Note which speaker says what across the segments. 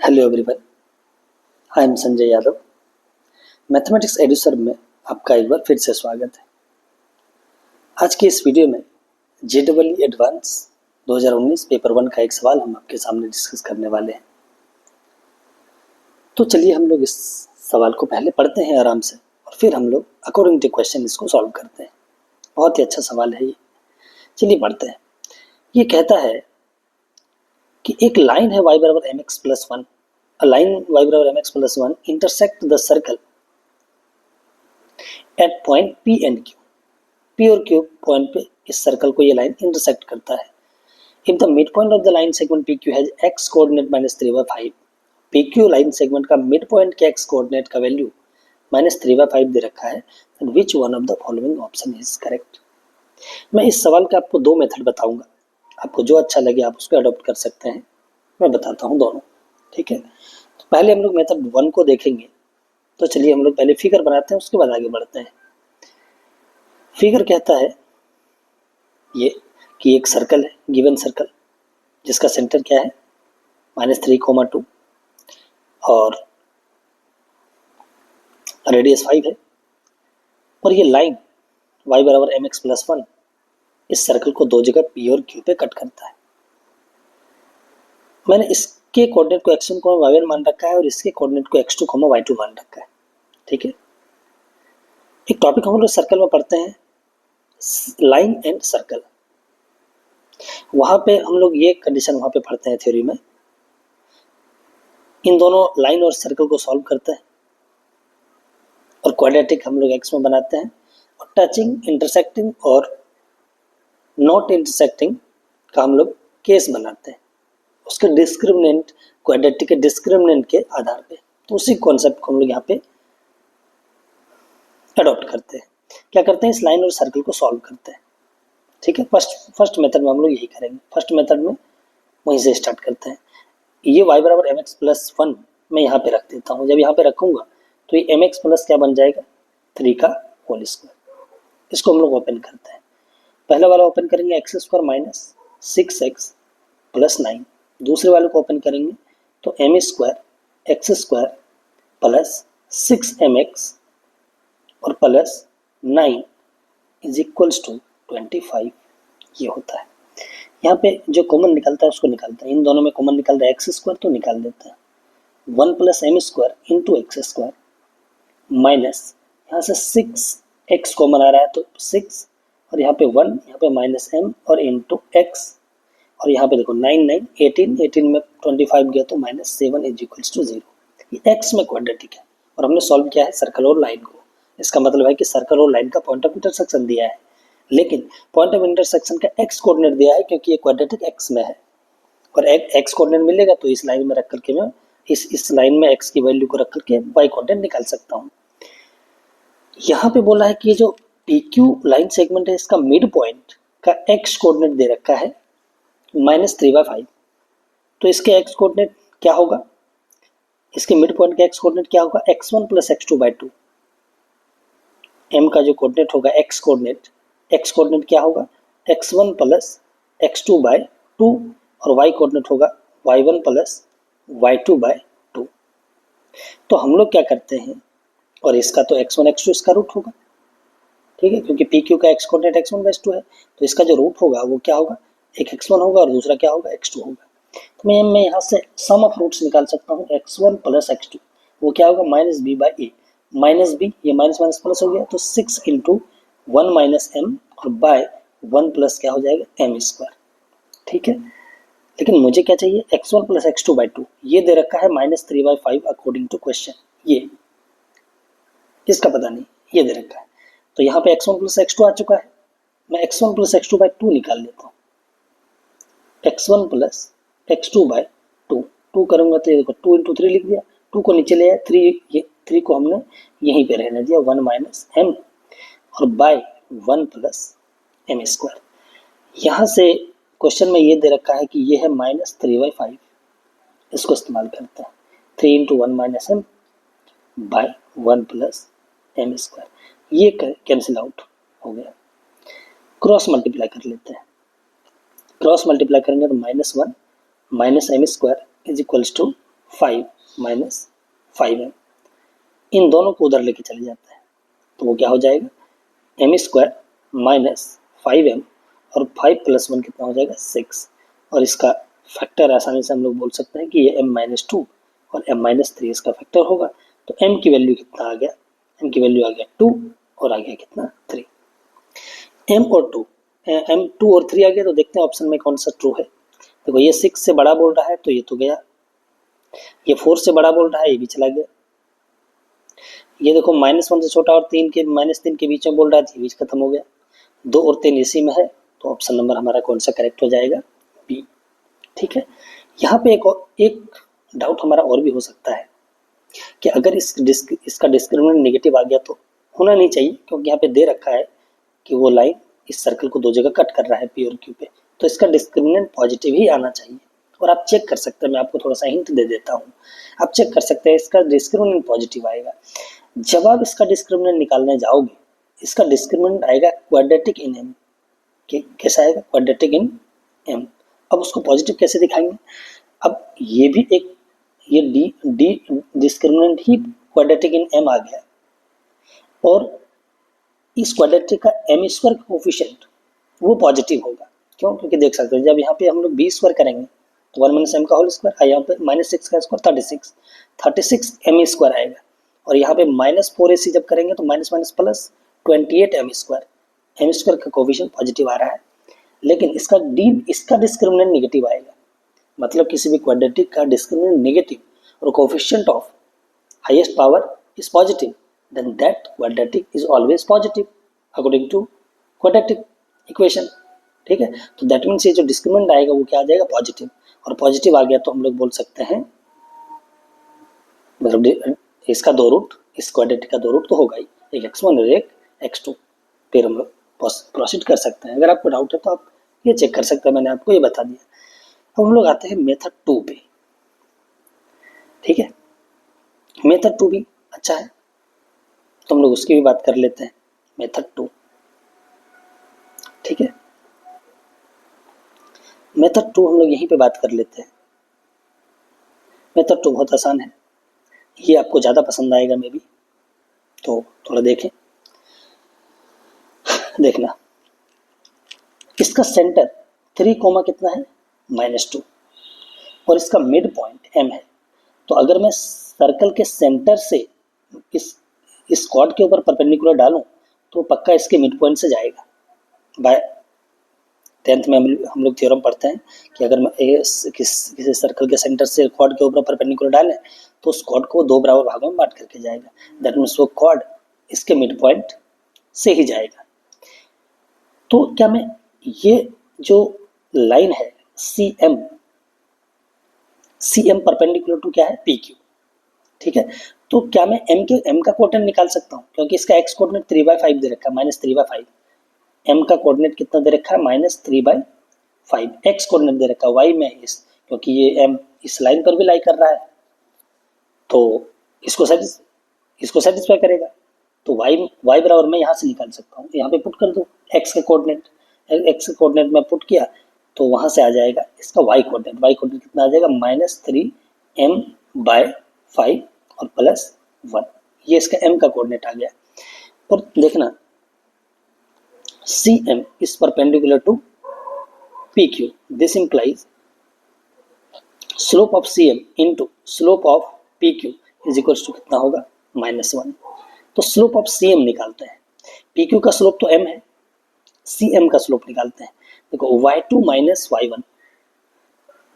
Speaker 1: Hello everyone, I am Sanjay Yadav. Mathematics एडुसर में आपका एक बार फिर से स्वागत है। आज की इस वीडियो में जेडब्ल्यू एडवांस 2019 पेपर 1 का एक सवाल हम आपके सामने डिस्कस करने वाले हैं। तो चलिए हम लोग इस सवाल को पहले पढ़ते हैं आराम से और फिर हम लोग अकॉर्डिंग टू क्वेश्चन इसको सॉल्व करते हैं। बहुत ही अच्छा सवाल है ये। चलिए पढ़ते हैं। ये कहता है कि एक लाइन है y बराबर mx plus 1। A line y बराबर mx plus 1 intersect the circle at point P and Q. P और Q पॉइंट पे इस सर्कल को ये लाइन इंटरसेक्ट करता है। If the midpoint of the line segment PQ has x coordinate minus 3/5, PQ line segment का mid point के x coordinate का वैल्यू -3/5 दे रखा है, and which one of the following option is correct? मैं इस सवाल का आपको दो मेथड बताऊंगा। आपको जो अच्छा लगे आप उसको अडॉप्ट कर सकते हैं। मैं बताता हूँ दोनों, ठीक है। तो पहले हम लोग मेथड 1 को देखेंगे। तो चलिए हम लोग पहले फिगर बनाते हैं, उसके बाद आगे बढ़ते हैं। फिगर कहता है ये कि एक सर्कल है, गिवन सर्कल, जिसका सेंटर क्या है -3, 2 और रेडियस 5 है। और ये लाइन y बराबर mx प्लस 1 इस सर्कल को दो जगह P और Q पे कट करता है। मैंने इसके कोऑर्डिनेट को x1, y1 मान रखा है और इसके कोऑर्डिनेट को x2, y2 मान रखा है, ठीक है। एक टॉपिक हम लोग सर्कल में पढ़ते हैं, लाइन एंड सर्कल। वहां पे हम लोग ये कंडीशन वहां पे पढ़ते हैं थ्योरी में। इन दोनों लाइन और सर्कल को सॉल्व करते हैं और क्वाड्रेटिक हम लोग x में बनाते हैं और टचिंग, इंटरसेक्टिंग और नॉट इंटरसेक्टिंग का हम लोग केस बनाते हैं उसके डिस्क्रिमिनेंट, क्वाड्रेटिक के डिस्क्रिमिनेंट के आधार पे। तो उसी कॉन्सेप्ट को हम लोग यहाँ पे अडॉप्ट करते हैं। क्या करते हैं, इस लाइन और सर्कल को सॉल्व करते हैं, ठीक है। फर्स्ट मेथड में हम लोग यही करेंगे। फर्स्ट मेथड में वहीं से स्टार्ट करते हैं। ये y बराबर mx प्लस 1 मैं यहाँ पे रख देता हूँ। जब यहाँ पे रखूंगा तो ये mx प्लस क्या बन जाएगा, 3 का होल स्क्वायर। इसको हम लोग ओपन करते हैं। पहला वाला ओपन करेंगे x square minus 6x plus 9। दूसरे वाले को ओपन करेंगे तो M square X square plus 6mx और प्लस 9 इज इक्वल्स टू 25 ये होता है। यहाँ पे जो कॉमन निकलता है उसको निकालते हैं। इन दोनों में कॉमन निकल रहा है एक्स स्क्वायर, तो निकाल देते हैं। 1 plus M square into X square minus यहाँ से 6x कॉमन आ रहा है तो 6 और यहाँ पे 1, यहाँ पे माइनस m और इंटू एक्स और यहाँ पे देखो 9 18 में 25 गया तो -7 इज इक्वल्स टू 0। ये x में क्वाड्रेटिक है और हमने सॉल्व किया है सर्कल और लाइन को। इसका मतलब है कि सर्कल और लाइन का पॉइंट ऑफ इंटरसेक्शन दिया है, लेकिन पॉइंट ऑफ इंटरसेक्शन का x कोऑर्डिनेट दिया है क्योंकि ये क्वाड्रेटिक x में है और x कोऑर्डिनेट मिलेगा तो इस लाइन में रख करके मैं इस लाइन में x की वैल्यू को रख करके y कोऑर्डिनेट निकाल सकता हूँ। यहाँ पे बोला है कि ये जो PQ लाइन सेगमेंट है इसका मिड पॉइंट का x कोऑर्डिनेट दे रखा है -3/5। तो इसके x कोऑर्डिनेट क्या होगा, इसके मिड पॉइंट का x कोऑर्डिनेट क्या होगा, x1 प्लस x2/2। m का जो कोऑर्डिनेट होगा x कोऑर्डिनेट क्या होगा, x1 प्लस x2/2 और y कोऑर्डिनेट होगा y1 प्लस y2/2। तो हम लोग क्या करते हैं, और इसका तो x1 x2 इसका रूट होगा, ठीक है, क्योंकि PQ का x कोऑर्डिनेट x1/2 है तो इसका जो रूट होगा वो क्या होगा, एक x1 होगा और दूसरा क्या होगा, x2 होगा। तो मैं यहाँ से सम ऑफ रूट्स निकाल सकता हूँ, x1 प्लस x2 वो क्या होगा -b/a। माइनस b, ये माइनस माइनस प्लस हो गया तो 6 इंटू 1 माइनस m और बाय 1 प्लस क्या हो जाएगा m स्क्वायर, ठीक है। लेकिन मुझे क्या चाहिए, x1 प्लस x2/2 ये दे रखा है -3/5 अकॉर्डिंग टू क्वेश्चन। ये इसका पता नहीं, ये दे रखा है। तो यहाँ पे x1 प्लस x2 आ चुका है, मैं x1 प्लस x2/2 निकाल लेता हूँ। x1 प्लस x2/2 2 करूँगा तो ये देखो 2 इंटू 3 लिख दिया, 2 को नीचे ले आया, 3 को हमने यहीं पे रहने दिया, 1 माइनस m और बाय 1 प्लस m स्क्वायर। यहाँ से क्वेश्चन में ये दे रखा है कि ये है -3/5, इसको इस्तेमाल करते हैं। 3 into 1 minus m by 1 plus m square, ये कैंसिल आउट हो गया। क्रॉस मल्टीप्लाई कर लेते हैं। क्रॉस मल्टीप्लाई करेंगे तो -1 minus m square is equals to 5 minus 5m, इन दोनों को उधर लेके चले जाता है तो वो क्या हो जाएगा, m² माइनस 5m, और 5 + 1 कितना हो जाएगा 6, और इसका फैक्टर आसानी से हम लोग बोल सकते हैं कि ये m-2 और m-3 इसका फैक्टर होगा। तो m की वैल्यू कितना आ गया, m की वैल्यू आ गया 2 और आ गया कितना 3। m 2 और 3 आ गया, तो देखते हैं ऑप्शन में कौन सा ट्रू है। देखो ये 6 से बड़ा बोल रहा है तो ये तो गया, ये 4 से बड़ा बोल रहा है ये भी चला गया, ये देखो -1 से छोटा और -3 के बीच में बोल रहा है ये भी खत्म हो गया, 2 और 3 इसी में है, तो ऑप्शन नंबर हमारा कौन सा करेक्ट हो जाएगा, बी। ठीक है, यहाँ पे एक डाउट हमारा और भी हो सकता है कि अगर इसका डिस्क्रिमिनेंट नेगेटिव आ गया तो होना नहीं चाहिए, क्योंकि यहाँ पे दे रखा है कि वो लाइन इस सर्कल को दो जगह कट कर रहा है पी और क्यू पे, तो इसका डिस्क्रिमिनेंट पॉजिटिव ही आना चाहिए। और आप चेक कर सकते हैं, मैं आपको थोड़ा सा हिंट दे देता हूँ, आप चेक कर सकते हैं इसका डिस्क्रिमिनेंट पॉजिटिव आएगा। जब आप इसका डिस्क्रिमिनेंट निकालने जाओगे, इसका डिस्क्रिमिनेंट आएगा क्वाड्रेटिक इन एम। कैसा आएगा, क्वाड्रेटिक इन एम। अब उसको पॉजिटिव कैसे दिखाएंगे, अब ये भी एक ये डी डिस्क्रिमिनेंट ही क्वाड्रेटिक इन एम आ गया, और इस क्वाड्रेटिक का m² कोफिशिएंट वो पॉजिटिव होगा। क्यों, क्योंकि देख सकते हैं जब यहाँ पे हम लोग b² करेंगे तो 1 - m का होल स्क्वायर, यहाँ पे -6 का स्क्वायर 36 m² आएगा, और यहाँ पे -4ac जब करेंगे तो माइनस माइनस प्लस 28 m² का कोफिशिएंट पॉजिटिव आ रहा है। लेकिन इसका डिस्क्रिमिनेंट नेगेटिव आएगा, मतलब किसी भी क्वाड्रेटिक का डिस्क्रिमिनेंट नेगेटिव और coefficient of highest power is positive, then that quadratic is always positive according to quadratic equation। ठीक है, तो दैट मीन्स ये जो डिस्क्रिमिनेंट आएगा वो क्या आ जाएगा, पॉजिटिव, और पॉजिटिव आ गया तो हम लोग बोल सकते हैं, मतलब इसका दो रूट, इस क्वाड्रेटिक का दो रूट तो होगा ही, एक x1 और एक x2, फिर हम लोग प्रोसीड कर सकते हैं। अगर आपको डाउट है तो आप ये चेक कर सकते हैं, मैंने आपको ये बता दिया। अब हम लोग आते हैं मेथड 2 पे। ठीक है, मेथड 2 भी अच्छा है तो हम लोग उसकी भी बात कर लेते हैं, मेथड 2। ठीक है, मेथड 2 हम लोग यहीं पे बात कर लेते हैं। मेथड 2 बहुत आसान है, ये आपको ज़्यादा पसंद आएगा मे बी, तो थोड़ा देखें, देखना। इसका सेंटर 3, कितना है -2, और इसका मिड पॉइंट m है। तो अगर मैं सर्कल के सेंटर से इस कॉर्ड के ऊपर परपेंडिकुलर डालूं तो पक्का इसके मिड पॉइंट से जाएगा। बाय 10th में हम लोग थ्योरम पढ़ते हैं कि अगर मैं किसी सर्कल के सेंटर से कॉर्ड के ऊपर परपेंडिकुलर डालें तो उस कॉर्ड को 2 बराबर भागों में बांट करके जाएगा, दैट मीन्स वो कॉर्ड इसके मिड पॉइंट से ही जाएगा। तो क्या मैं ये जो लाइन है CM परपेंडिकुलर टू क्या है PQ। ठीक है, तो क्या मैं m का कोऑर्डिनेट निकाल सकता हूँ, क्योंकि इसका x कोऑर्डिनेट 3/5 दे रखा है, -3/5, m का कोऑर्डिनेट कितना दे रखा है -3/5, x कोऑर्डिनेट दे रखा है y में क्योंकि ये m इस लाइन पर भी लाई कर रहा है तो इसको सेटिस्फाई करेगा, तो y बराबर मैं यहाँ से निकाल सकता हूँ, यहाँ पे पुट कर दो x का कोऑर्डिनेट में पुट किया तो वहाँ से आ जाएगा इसका y कोऑर्डिनेट कितना आ जाएगा -3m/5 और +1, ये इसका m का कोऑर्डिनेट आ गया। और देखना CM is perpendicular to PQ, this implies slope of CM into slope of PQ is equals to कितना होगा -1। तो स्लोप ऑफ CM निकालते हैं, PQ का स्लोप तो m है, CM का स्लोप निकालते हैं। देखो y2 - y1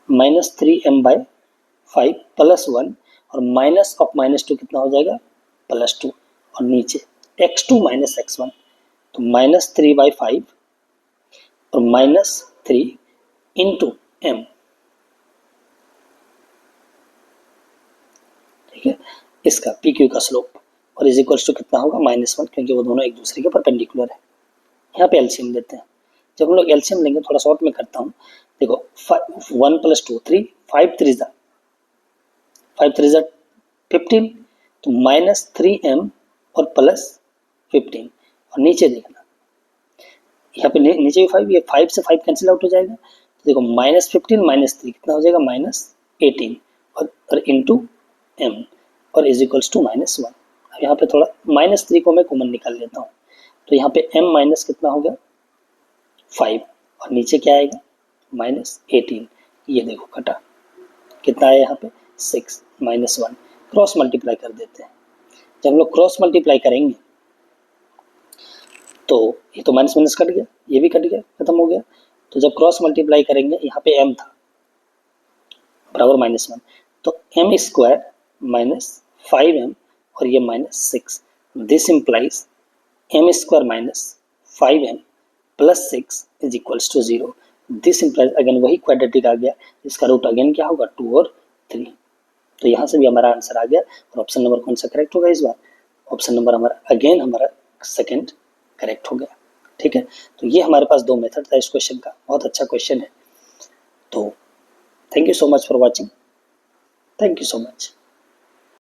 Speaker 1: -3m/5 +1 और माइनस ऑफ -2 कितना हो जाएगा +2, और नीचे x2 - x1 तो -3/5 और -3 इंटू m। ठीक है, इसका PQ का स्लोप और इज इक्वल्स टू कितना होगा -1, क्योंकि वो दोनों एक दूसरे के परपेंडिकुलर है। यहाँ पे एलसीएम लेते हैं, जब हम लोग एलसीएम लेंगे थोड़ा शॉर्ट में करता हूँ। देखो 1 + 2 3, 5 3 15, तो -3m और +15, और नीचे देखना यहाँ पे नीचे भी 5, ये 5 से 5 कैंसिल आउट हो जाएगा, तो देखो -15 - 3 कितना हो जाएगा -18, और इंटू एम और इज इक्वल्स टू -1। अब यहाँ पे थोड़ा -3 को मैं कॉमन निकाल लेता हूँ, तो यहाँ पे m माइनस कितना हो गया 5 और नीचे क्या आएगा -18। ये देखो कटा, कितना आया यहाँ पे 6 -1। क्रॉस मल्टीप्लाई कर देते हैं। जब हम लोग क्रॉस मल्टीप्लाई करेंगे तो ये तो माइनस माइनस कट गया, ये भी कट गया, खत्म हो गया। तो जब क्रॉस मल्टीप्लाई करेंगे, यहाँ पे m था बराबर -1, तो m स्क्वायर -5m और ये -6। This implies m square -5m plus 6 is equals to 0। This implies again वही क्वाड्रेटिक आ गया, इसका रूट अगेन क्या होगा 2 और 3। तो यहाँ से भी हमारा आंसर आ गया। और ऑप्शन नंबर कौन सा करेक्ट होगा इस बार? ऑप्शन नंबर हमारा अगेन हमारा सेकंड करेक्ट हो गया। ठीक है, तो ये हमारे पास 2 मेथड था इस क्वेश्चन का। बहुत अच्छा क्वेश्चन है। तो thank you so much for watching. Thank you so much.